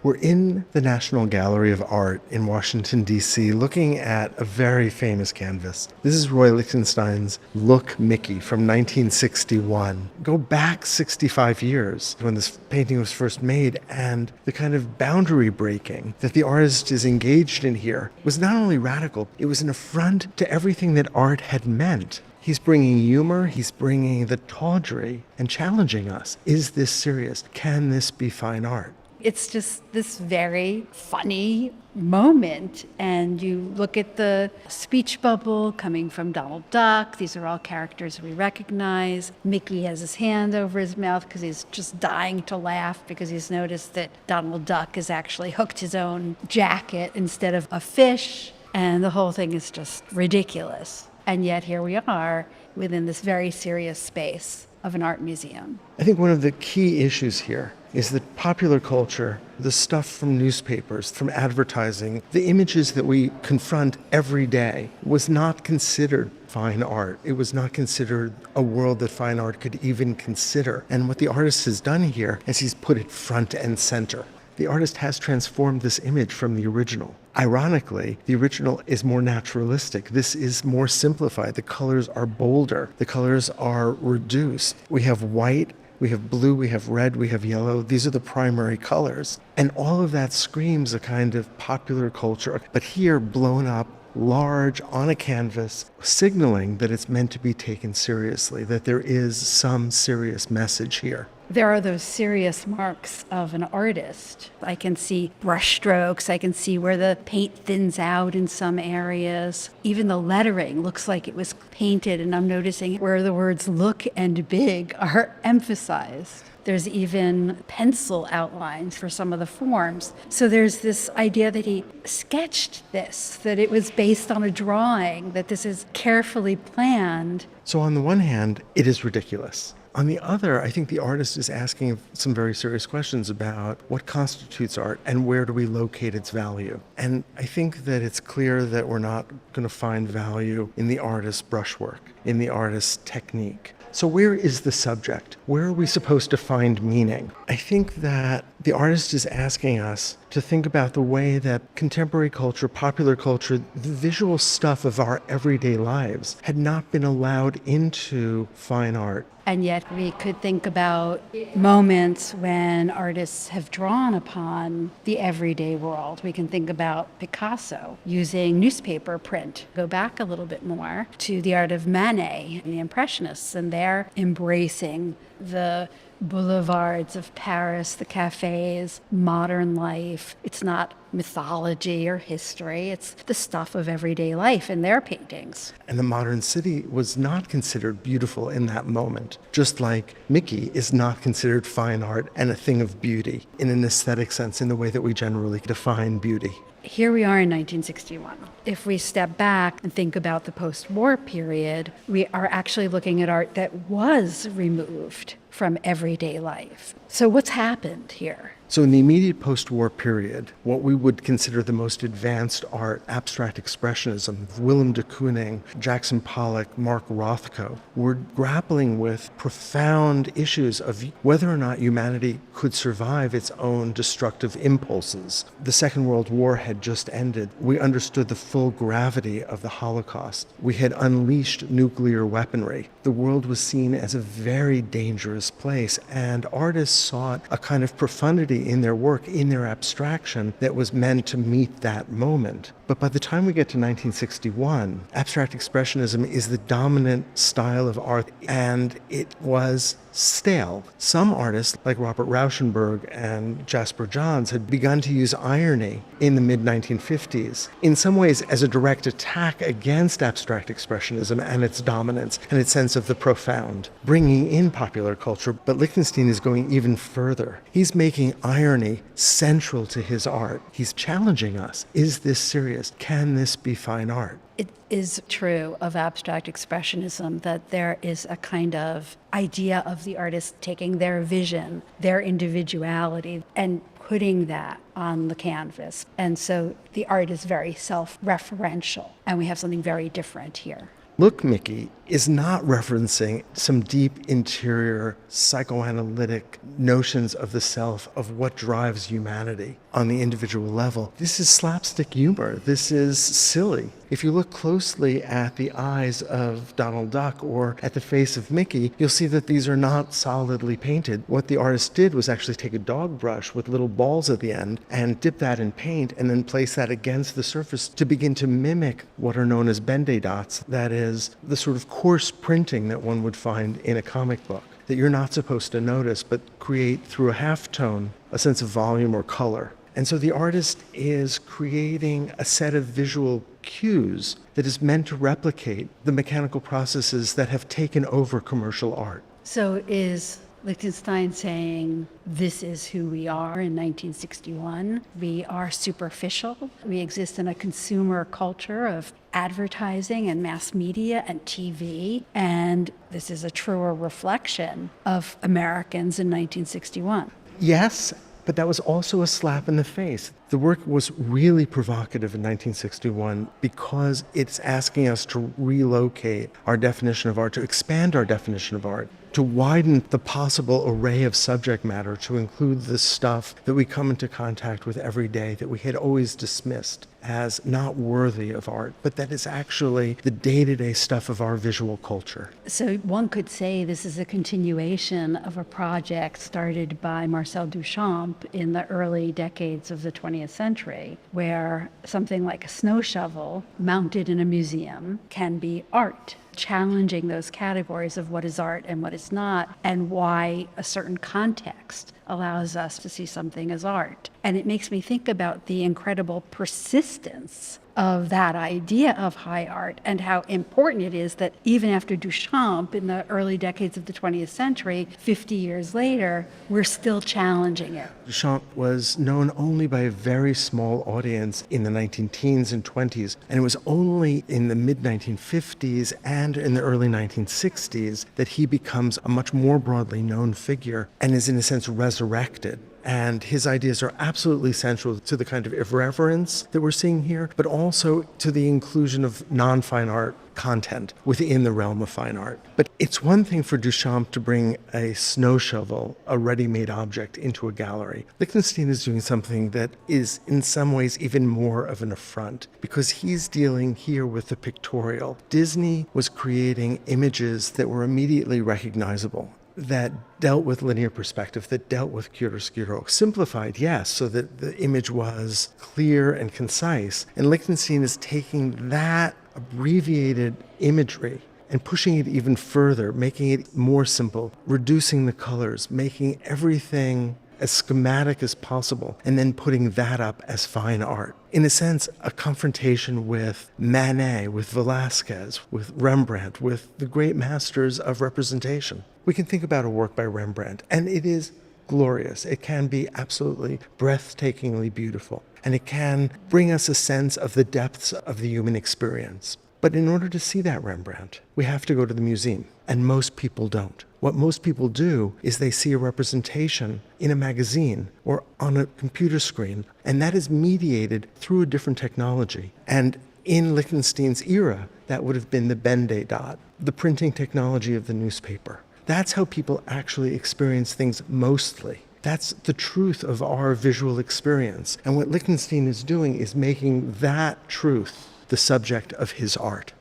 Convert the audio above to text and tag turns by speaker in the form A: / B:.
A: We're in the National Gallery of Art in Washington, D.C., looking at a very famous canvas. This is Roy Lichtenstein's Look, Mickey from 1961. Go back 65 years when this painting was first made, and the kind of boundary breaking that the artist is engaged in here was not only radical, it was an affront to everything that art had meant. He's bringing humor, he's bringing the tawdry and challenging us. Is this serious? Can this be fine art?
B: It's just this very funny moment, and you look at the speech bubble coming from Donald Duck. These are all characters we recognize. Mickey has his hand over his mouth because he's just dying to laugh because he's noticed that Donald Duck has actually hooked his own jacket instead of a fish, and the whole thing is just ridiculous. And yet here we are within this very serious space of an art museum.
A: I think one of the key issues here is that popular culture, the stuff from newspapers, from advertising, the images that we confront every day was not considered fine art. It was not considered a world that fine art could even consider. And what the artist has done here is he's put it front and center. The artist has transformed this image from the original. Ironically, the original is more naturalistic. This is more simplified. The colors are bolder. The colors are reduced. We have white, we have blue, we have red, we have yellow. These are the primary colors. And all of that screams a kind of popular culture, but here blown up large on a canvas, signaling that it's meant to be taken seriously, that there is some serious message here.
B: There are those serious marks of an artist. I can see brush strokes. I can see where the paint thins out in some areas. Even the lettering looks like it was painted, and I'm noticing where the words look and big are emphasized. There's even pencil outlines for some of the forms. So there's this idea that he sketched this, that it was based on a drawing, that this is carefully planned.
A: So on the one hand, it is ridiculous. On the other, I think the artist is asking some very serious questions about what constitutes art and where do we locate its value. And I think that it's clear that we're not going to find value in the artist's brushwork, in the artist's technique. So where is the subject? Where are we supposed to find meaning? I think that the artist is asking us to think about the way that contemporary culture, popular culture, the visual stuff of our everyday lives had not been allowed into fine art.
B: And yet we could think about moments when artists have drawn upon the everyday world. We can think about Picasso using newspaper print. Go back a little bit more to the art of Manet, the Impressionists, and they're embracing the boulevards of Paris, the cafes, modern life. It's not mythology or history. It's the stuff of everyday life in their paintings.
A: And the modern city was not considered beautiful in that moment, just like Mickey is not considered fine art and a thing of beauty in an aesthetic sense in the way that we generally define beauty.
B: Here we are in 1961. If we step back and think about the post-war period, we are actually looking at art that was removed from everyday life. So what's happened here?
A: So in the immediate post-war period, what we would consider the most advanced art, abstract expressionism, Willem de Kooning, Jackson Pollock, Mark Rothko, were grappling with profound issues of whether or not humanity could survive its own destructive impulses. The Second World War had just ended. We understood the full gravity of the Holocaust. We had unleashed nuclear weaponry. The world was seen as a very dangerous place, and artists sought a kind of profundity in their work, in their abstraction, that was meant to meet that moment. But by the time we get to 1961, abstract expressionism is the dominant style of art, and it was stale. Some artists, like Robert Rauschenberg and Jasper Johns, had begun to use irony in the mid-1950s, in some ways as a direct attack against abstract expressionism and its dominance and its sense of the profound, bringing in popular culture. But Lichtenstein is going even further. He's making irony central to his art. He's challenging us. Is this serious? Can this be fine art?
B: It is true of abstract expressionism that there is a kind of idea of the artist taking their vision, their individuality, and putting that on the canvas. And so the art is very self-referential, and we have something very different here.
A: Look, Mickey is not referencing some deep interior psychoanalytic notions of the self, of what drives humanity on the individual level. This is slapstick humor. This is silly. If you look closely at the eyes of Donald Duck or at the face of Mickey, you'll see that these are not solidly painted. What the artist did was actually take a dog brush with little balls at the end and dip that in paint and then place that against the surface to begin to mimic what are known as Bende dots. That is the sort of coarse printing that one would find in a comic book that you're not supposed to notice, but create through a halftone a sense of volume or color. And so the artist is creating a set of visual cues that is meant to replicate the mechanical processes that have taken over commercial art.
B: So is Lichtenstein saying this is who we are in 1961? We are superficial. We exist in a consumer culture of advertising and mass media and TV. And this is a truer reflection of Americans in 1961.
A: Yes, but that was also a slap in the face. The work was really provocative in 1961 because it's asking us to relocate our definition of art, to expand our definition of art, to widen the possible array of subject matter to include the stuff that we come into contact with every day that we had always dismissed as not worthy of art, but that is actually the day-to-day stuff of our visual culture.
B: So one could say this is a continuation of a project started by Marcel Duchamp in the early decades of the 20th century, where something like a snow shovel mounted in a museum can be art, challenging those categories of what is art and what is not, and why a certain context allows us to see something as art. And it makes me think about the incredible persistence of that idea of high art and how important it is that even after Duchamp in the early decades of the 20th century, 50 years later, we're still challenging it.
A: Duchamp was known only by a very small audience in the 19-teens and 20s, and it was only in the mid-1950s and in the early 1960s that he becomes a much more broadly known figure and is in a sense resurrected. And his ideas are absolutely central to the kind of irreverence that we're seeing here, but also to the inclusion of non-fine art content within the realm of fine art. But it's one thing for Duchamp to bring a snow shovel, a ready-made object, into a gallery. Lichtenstein is doing something that is in some ways even more of an affront because he's dealing here with the pictorial. Disney was creating images that were immediately recognizable, that dealt with linear perspective, that dealt with chiaroscuro. Simplified, yes, so that the image was clear and concise. And Lichtenstein is taking that abbreviated imagery and pushing it even further, making it more simple, reducing the colors, making everything as schematic as possible, and then putting that up as fine art. In a sense, a confrontation with Manet, with Velázquez, with Rembrandt, with the great masters of representation. We can think about a work by Rembrandt, and it is glorious. It can be absolutely breathtakingly beautiful, and it can bring us a sense of the depths of the human experience. But in order to see that Rembrandt, we have to go to the museum, and most people don't. What most people do is they see a representation in a magazine or on a computer screen, and that is mediated through a different technology. And in Lichtenstein's era, that would have been the Bende dot, the printing technology of the newspaper. That's how people actually experience things mostly. That's the truth of our visual experience. And what Lichtenstein is doing is making that truth the subject of his art.